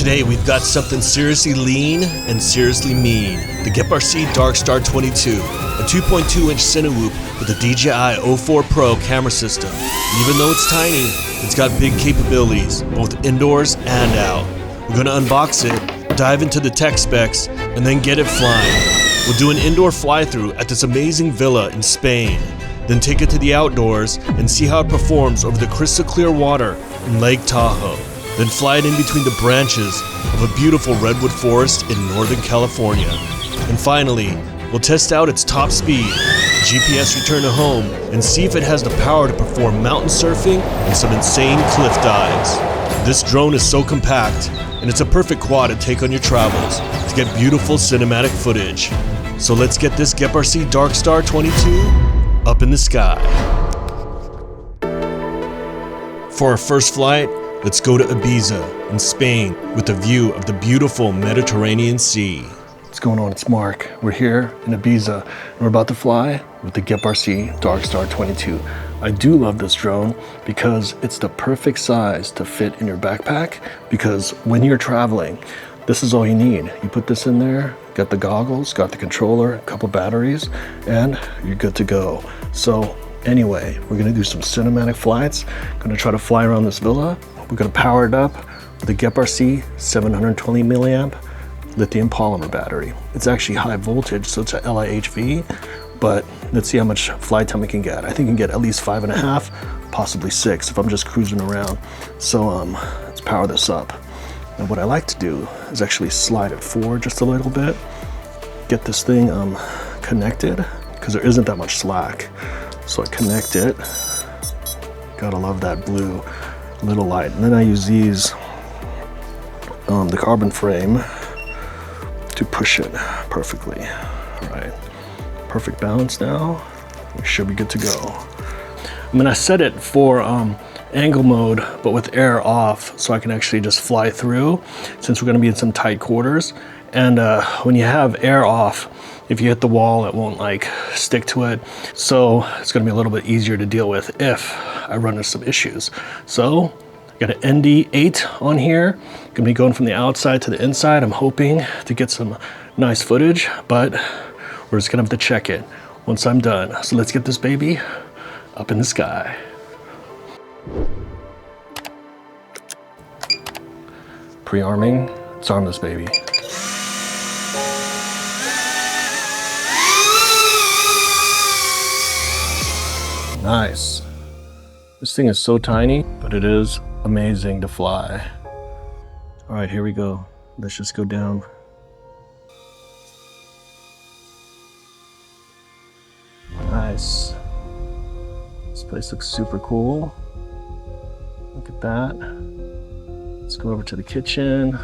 Today we've got something seriously lean and seriously mean. The GEPRC DARKSTAR22, a 2.2-inch Cinewhoop with a DJI 04 Pro camera system. And even though it's tiny, it's got big capabilities, both indoors and out. We're gonna unbox it, dive into the tech specs, and then get it flying. We'll do an indoor fly-through at this amazing villa in Spain, then take it to the outdoors and see how it performs over the crystal clear water in Lake Tahoe. Then fly it in between the branches of a beautiful redwood forest in Northern California. And finally, we'll test out its top speed, GPS return to home, and see if it has the power to perform mountain surfing and some insane cliff dives. This drone is so compact, and it's a perfect quad to take on your travels to get beautiful cinematic footage. So let's get this GEPRC DARKSTAR22 up in the sky. For our first flight, let's go to Ibiza in Spain with a view of the beautiful Mediterranean Sea. What's going on? It's Mark. We're here in Ibiza and we're about to fly with the GEPRC DARKSTAR22. I do love this drone because it's the perfect size to fit in your backpack, because when you're traveling, this is all you need. You put this in there, got the goggles, got the controller, a couple batteries, and you're good to go. So anyway, we're gonna do some cinematic flights. Gonna try to fly around this villa. We're gonna power it up with a GEPRC 720 milliamp lithium polymer battery. It's actually high voltage, so it's a LIHV, but let's see how much flight time we can get. I think we can get at least 5.5, possibly 6 if I'm just cruising around. So let's power this up. And what I like to do is actually slide it forward just a little bit, get this thing connected, because there isn't that much slack. So I connect it. Gotta love that blue little light. And then I use these, the carbon frame, to push it perfectly. All right, perfect balance now. We should be good to go. I'm gonna set it for angle mode, but with air off, so I can actually just fly through, since we're gonna be in some tight quarters. And when you have air off, if you hit the wall, it won't like stick to it. So it's gonna be a little bit easier to deal with if I run into some issues. So I got an ND8 on here. Gonna be going from the outside to the inside. I'm hoping to get some nice footage, but we're just gonna have to check it once I'm done. So let's get this baby up in the sky. Pre-arming, let's arm this baby. Nice. This thing is so tiny, but it is amazing to fly. All right, here we go. Let's just go down. Nice. This place looks super cool. Look at that. Let's go over to the kitchen.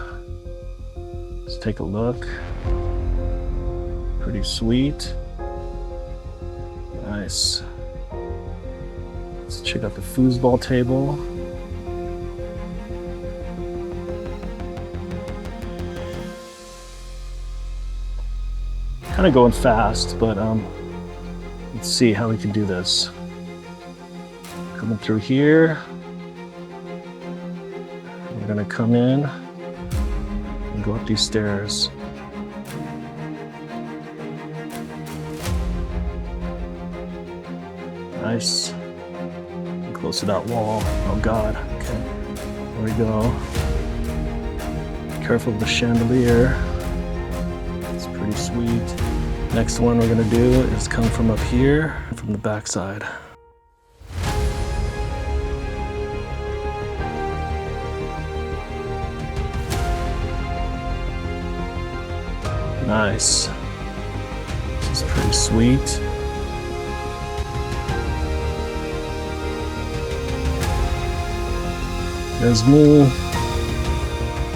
Let's take a look. Pretty sweet. Nice. Let's check out the foosball table. Kind of going fast, but let's see how we can do this. Coming through here. We're gonna come in and go up these stairs. Nice. Close to that wall. Oh God. Okay. There we go. Careful of the chandelier. It's pretty sweet. Next one we're gonna do is come from up here, from the backside. Nice. This is pretty sweet. There's me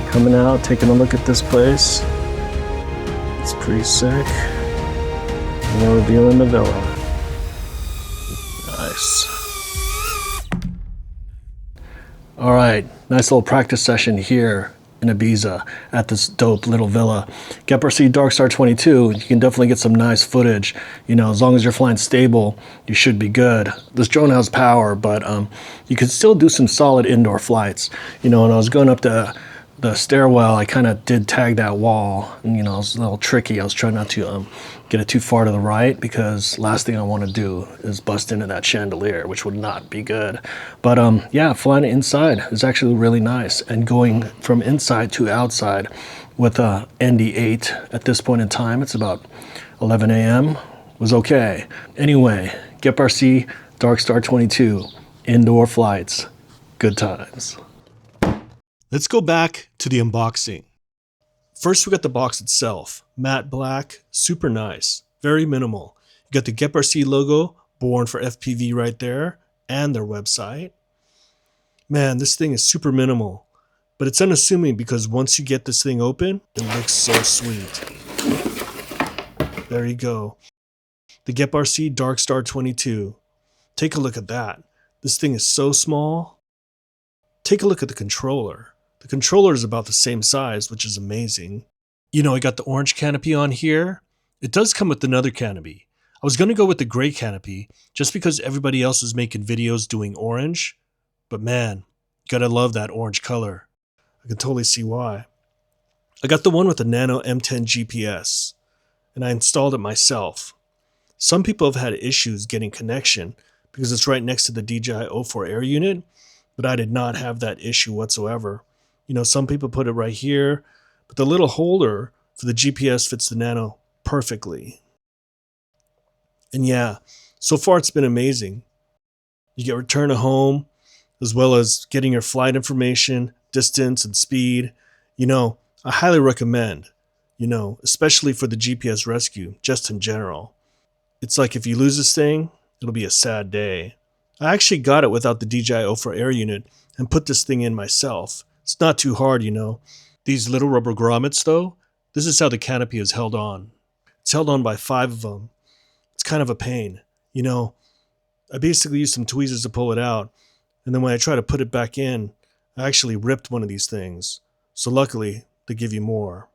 coming out, taking a look at this place. It's pretty sick. And we're reviewing the villa. Nice. All right, nice little practice session here in Ibiza at this dope little villa. GEPRC DARKSTAR22, you can definitely get some nice footage. You know, as long as you're flying stable, you should be good. This drone has power, but you can still do some solid indoor flights. You know, and I was going up to the stairwell, I kind of did tag that wall, and it was a little tricky. I was trying not to get it too far to the right, because last thing I want to do is bust into that chandelier, which would not be good. But yeah, flying inside is actually really nice, and going from inside to outside with a ND8 at this point in time, it's about 11 a.m. was okay. Anyway, GEPRC DARKSTAR22 indoor flights, good times. Let's go back to the unboxing. First, we got the box itself. Matte black, super nice, very minimal. You got the GEPRC logo, born for FPV right there, and their website. Man, this thing is super minimal, but it's unassuming because once you get this thing open, it looks so sweet. There you go. The GEPRC DARKSTAR22. Take a look at that. This thing is so small. Take a look at the controller. The controller is about the same size, which is amazing. I got the orange canopy on here. It does come with another canopy. I was going to go with the gray canopy just because everybody else was making videos doing orange. But man, you gotta love that orange color. I can totally see why. I got the one with the Nano M10 GPS, and I installed it myself. Some people have had issues getting connection because it's right next to the DJI O4 Air unit, but I did not have that issue whatsoever. Some people put it right here, but the little holder for the GPS fits the Nano perfectly. And yeah, so far it's been amazing. You get return to home, as well as getting your flight information, distance, and speed. I highly recommend, especially for the GPS rescue, just in general. It's like if you lose this thing, it'll be a sad day. I actually got it without the DJI O4 Air unit and put this thing in myself. It's not too hard, These little rubber grommets, though, this is how the canopy is held on. It's held on by 5 of them. It's kind of a pain. I basically used some tweezers to pull it out, and then when I try to put it back in, I actually ripped one of these things. So luckily, they give you more.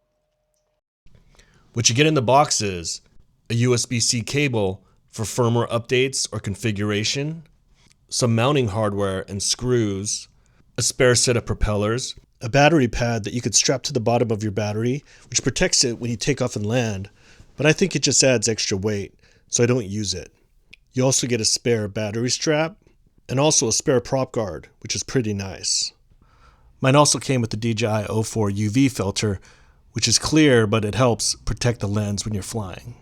What you get in the box is a USB-C cable for firmware updates or configuration, some mounting hardware and screws, a spare set of propellers, a battery pad that you could strap to the bottom of your battery, which protects it when you take off and land, but I think it just adds extra weight, so I don't use it. You also get a spare battery strap, and also a spare prop guard, which is pretty nice. Mine also came with the DJI O4 UV filter, which is clear, but it helps protect the lens when you're flying.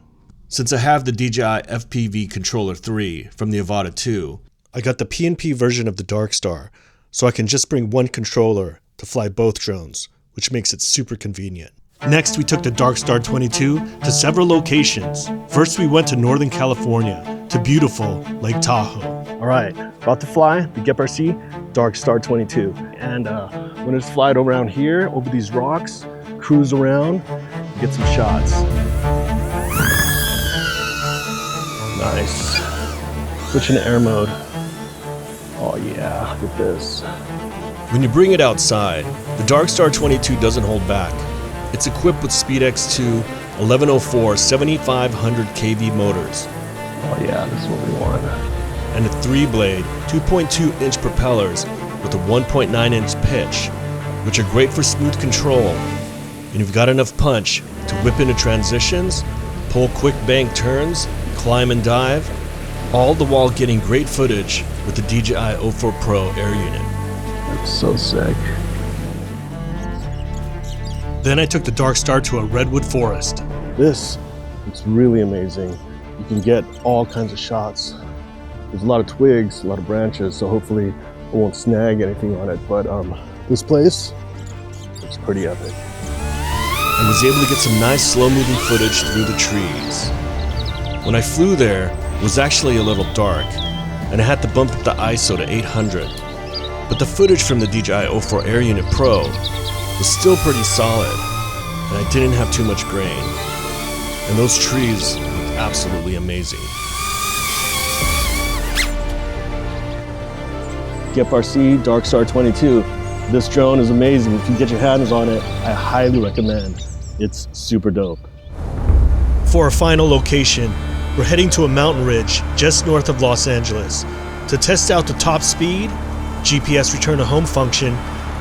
Since I have the DJI FPV Controller 3 from the Avata 2, I got the PNP version of the Darkstar, so I can just bring one controller to fly both drones, which makes it super convenient. Next, we took the DARKSTAR22 to several locations. First, we went to Northern California, to beautiful Lake Tahoe. All right, about to fly the GEPRC DARKSTAR22. And I'm gonna just fly it around here, over these rocks, cruise around, get some shots. Nice. Switching to air mode. Oh yeah, look at this. When you bring it outside, the DARKSTAR22 doesn't hold back. It's equipped with SpeedX2 1104 7500 kV motors. Oh yeah, this is what we want. And a 3-blade, 2.2-inch propellers with a 1.9-inch pitch, which are great for smooth control. And you've got enough punch to whip into transitions, pull quick bank turns, climb and dive, all the while getting great footage with the DJI O4 Pro Air unit. That's so sick. Then I took the Darkstar to a redwood forest. This looks really amazing. You can get all kinds of shots. There's a lot of twigs, a lot of branches, so hopefully I won't snag anything on it. But this place looks pretty epic. I was able to get some nice slow-moving footage through the trees. When I flew there, it was actually a little dark, and I had to bump up the ISO to 800. But the footage from the DJI O4 Air Unit Pro was still pretty solid, and I didn't have too much grain. And those trees looked absolutely amazing. GEPRC DARKSTAR22. This drone is amazing. If you get your hands on it, I highly recommend. It's super dope. For our final location, we're heading to a mountain ridge just north of Los Angeles to test out the top speed, GPS return to home function,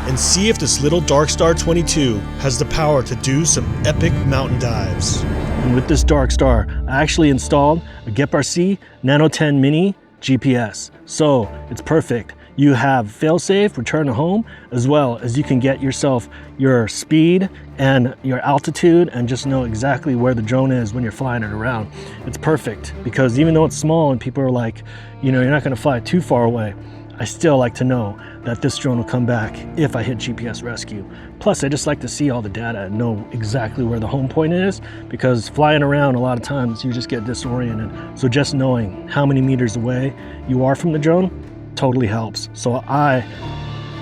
and see if this little DARKSTAR22 has the power to do some epic mountain dives. And with this DARKSTAR, I actually installed a GEPRC Nano 10 Mini GPS. So it's perfect. You have failsafe, return to home, as well as you can get yourself your speed and your altitude and just know exactly where the drone is when you're flying it around. It's perfect because even though it's small and people are like, you know, you're not gonna fly too far away, I still like to know that this drone will come back if I hit GPS rescue. Plus, I just like to see all the data and know exactly where the home point is, because flying around a lot of times you just get disoriented. So just knowing how many meters away you are from the drone totally helps. So I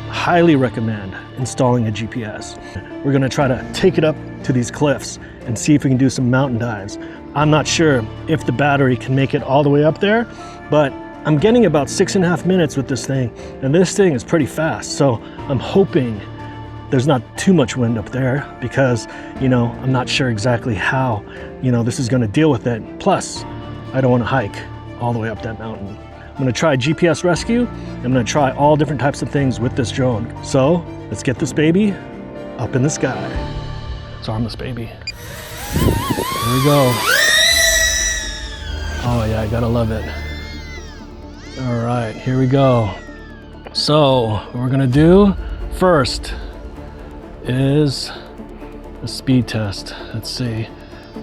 highly recommend installing a GPS. We're gonna try to take it up to these cliffs and see if we can do some mountain dives. I'm not sure if the battery can make it all the way up there, but I'm getting about 6.5 minutes with this thing, and this thing is pretty fast. So I'm hoping there's not too much wind up there because, you know, I'm not sure exactly how, you know, this is gonna deal with it. Plus, I don't wanna hike all the way up that mountain. I'm gonna try GPS rescue. I'm gonna try all different types of things with this drone. So let's get this baby up in the sky. Let's arm this baby. Here we go. Oh yeah, I gotta love it. All right, here we go. So what we're gonna do first is a speed test. Let's see,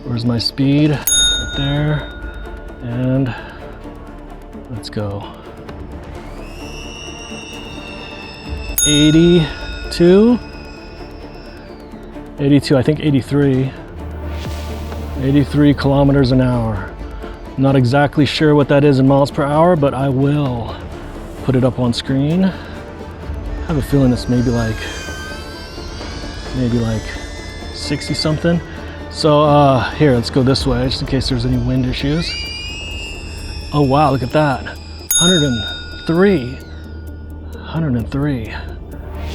where's my speed? Right there, and let's go. 82, I think 83 kilometers an hour. I'm not exactly sure what that is in miles per hour, but I will put it up on screen. I have a feeling it's maybe like 60 something. So here, let's go this way just in case there's any wind issues. Oh wow, look at that. 103.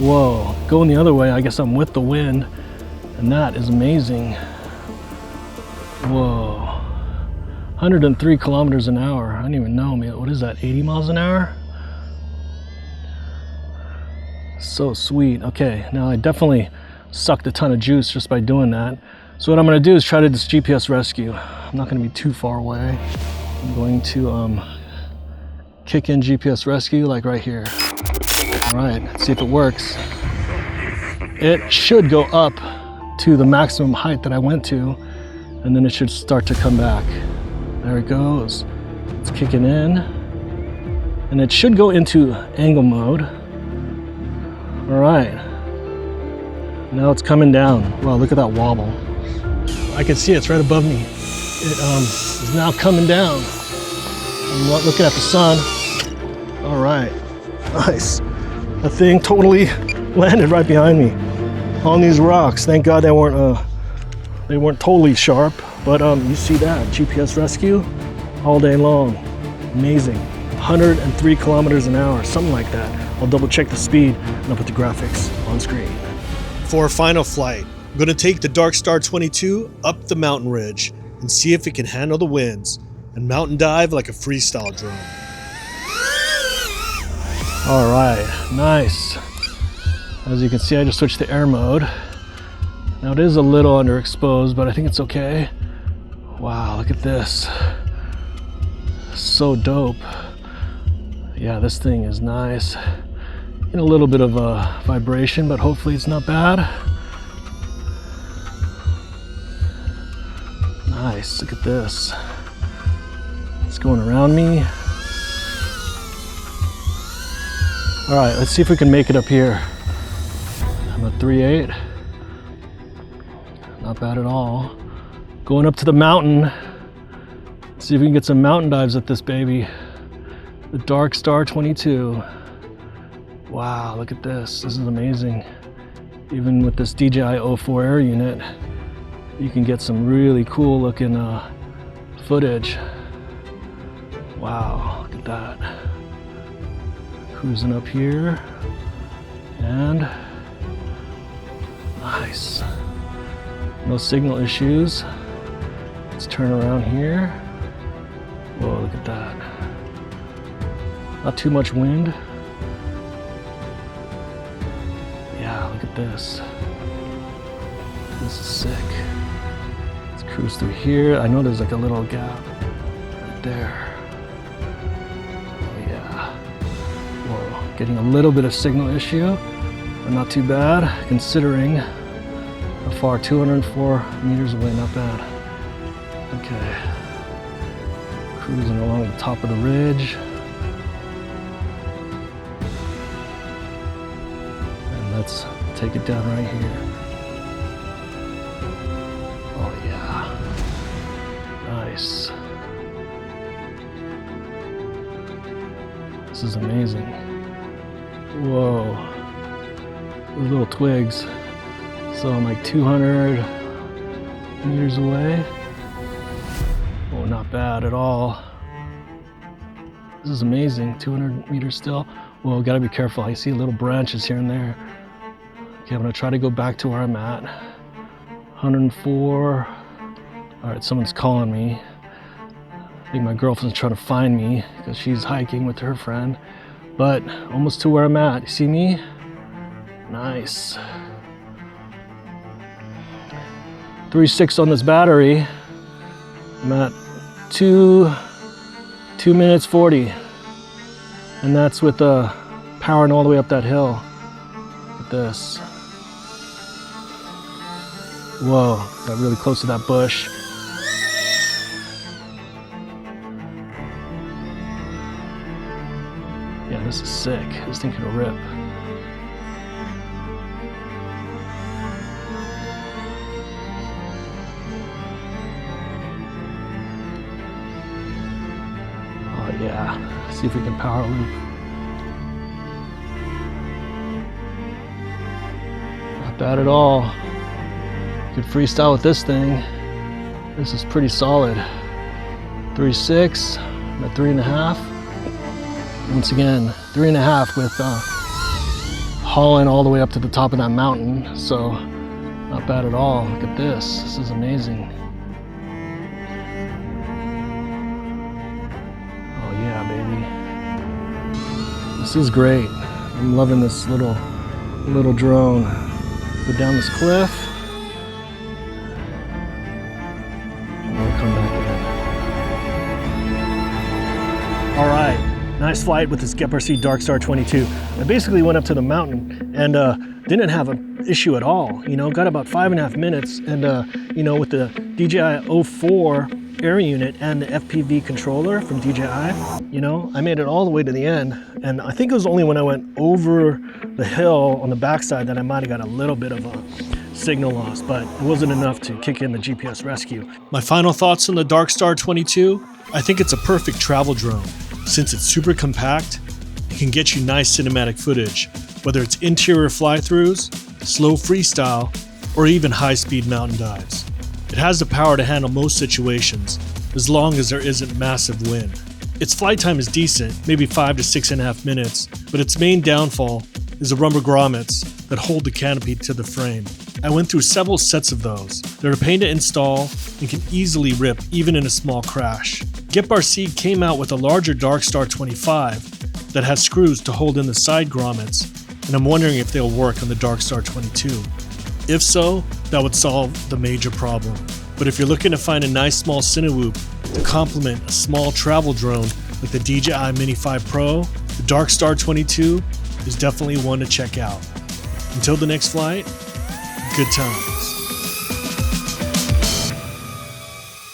Whoa, going the other way, I guess I'm with the wind, and that is amazing. Whoa. 103 kilometers an hour. I don't even know, man. What is that, 80 miles an hour? So sweet. Okay, now I definitely sucked a ton of juice just by doing that. So what I'm gonna do is try to this GPS rescue. I'm not gonna be too far away. I'm going to kick in GPS rescue like right here. All right, let's see if it works. It should go up to the maximum height that I went to, and then it should start to come back. There it goes. It's kicking in. And it should go into angle mode. All right. Now it's coming down. Wow, look at that wobble. I can see it's right above me. It is now coming down. I'm looking at the sun. All right, nice. The thing totally landed right behind me on these rocks. Thank God they weren't totally sharp, but you see that GPS rescue all day long. Amazing. 103 kilometers an hour, something like that. I'll double check the speed and I'll put the graphics on screen. For our final flight, I'm gonna take the DARKSTAR22 up the mountain ridge and see if it can handle the winds and mountain dive like a freestyle drone. All right, nice. As you can see, I just switched to air mode. Now it is a little underexposed, but I think it's okay. Wow, look at this. So dope. Yeah, this thing is nice. In a little bit of a vibration, but hopefully it's not bad. Nice, look at this. It's going around me. All right, let's see if we can make it up here. I'm at 3.8. Not bad at all. Going up to the mountain. Let's see if we can get some mountain dives at this baby. The DARKSTAR22. Wow, look at this. This is amazing. Even with this DJI O4 Air unit, you can get some really cool looking footage. Wow, look at that. Cruising up here. And nice. No signal issues. Let's turn around here. Whoa, look at that. Not too much wind. this. This is sick. Let's cruise through here. I know there's like a little gap right there. Oh yeah. Whoa, getting a little bit of signal issue, but not too bad considering how far, 204 meters away, not bad. Okay. Cruising along the top of the ridge. And let's take it down right here. Oh yeah. Nice. This is amazing. Whoa. Those little twigs. So I'm like 200 meters away. Oh, not bad at all. This is amazing. 200 meters still. Well, gotta be careful. I see little branches here and there. Okay, I'm gonna try to go back to where I'm at. 104. All right, someone's calling me. I think my girlfriend's trying to find me because she's hiking with her friend. But almost to where I'm at. You see me? Nice. 3.6 on this battery. I'm at 2 minutes 40. And that's with powering all the way up that hill. Look at this. Whoa, got really close to that bush. Yeah, this is sick. This thing could rip. Oh yeah, see if we can power loop. Not bad at all. Could freestyle with this thing. This is pretty solid. 3.6, I'm at 3.5. Once again, 3.5 with hauling all the way up to the top of that mountain. So not bad at all. Look at this. This is amazing. Oh yeah, baby. This is great. I'm loving this little drone. Go down this cliff. And we'll come back in. All right. Nice flight with this GEPRC Darkstar22. I basically went up to the mountain and didn't have an issue at all. You know, got about 5.5 minutes, and you know, with the DJI 04 air unit and the FPV controller from DJI, you know, I made it all the way to the end. And I think it was only when I went over the hill on the backside that I might have got a little bit of a signal loss, but it wasn't enough to kick in the GPS rescue. My final thoughts on the Darkstar22. I think it's a perfect travel drone. Since it's super compact, it can get you nice cinematic footage, whether it's interior fly-throughs, slow freestyle, or even high-speed mountain dives. It has the power to handle most situations, as long as there isn't massive wind. Its flight time is decent, maybe 5 to 6.5 minutes, but its main downfall is the rubber grommets that hold the canopy to the frame. I went through several sets of those. They're a pain to install and can easily rip even in a small crash. GEPRC came out with a larger Darkstar25 that has screws to hold in the side grommets, and I'm wondering if they'll work on the Darkstar22. If so, that would solve the major problem. But if you're looking to find a nice small Cinewhoop to complement a small travel drone like the DJI Mini 5 Pro, the Darkstar22 is definitely one to check out. Until the next flight, good times.